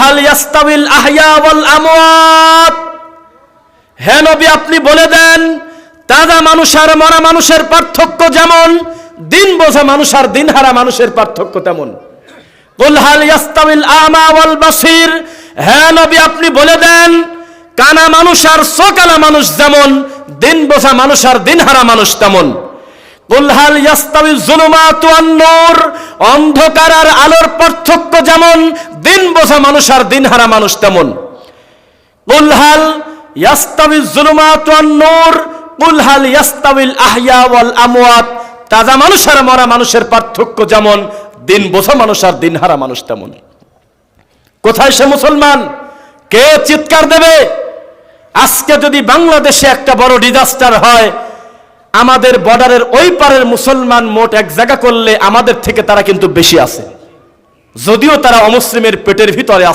হাল ইয়াস্তাবিল আহইয়া ওয়াল আমওয়াত, হে নবী আপনি বলে দেন তাজা মানুষ আর মরা মানুষের পার্থক্য যেমন দিন বোঝা মানুষ আর দিনহারা মানুষের পার্থক্য তেমন। কুল হাল ইয়াস্তাবিল আমা ওয়াল বাসির, হে নবী আপনি বলে দেন কানা মানুষ আর চোখানা মানুষ যেমন দিন বোঝা মানুষ আর দিনহারা মানুষ তেমন। কুল হাল ইয়াস্তাবিল যুলুমাতু ওয়ান নূর, অন্ধকার আর আলোর পার্থক্য যেমন দিন বোঝা মানুষ আর দিনহারা মানুষ তেমন। কুল হাল ইয়াস্তাবিল যুলুমাতু ওয়ান নূর, কুল হাল ইয়াস্তাবিল আহইয়া ওয়াল আমওয়াত, তাজা মানুষ আর মরা মানুষের পার্থক্য যেমন দিন বোঝা মানুষ আর দিনহারা মানুষ তেমন। কোথায় সে মুসলমান? কে চিৎকার দেবে? আজকে যদি বাংলাদেশে একটা বড় ডিজাস্টার হয়, আমাদের বর্ডারের ওই পারের মুসলমান মোট এক জায়গা করলে আমাদের থেকে তারা কিন্তু বেশি আছে, যদিও তারা অমুসলিমের পেটের ভিতরে আছে।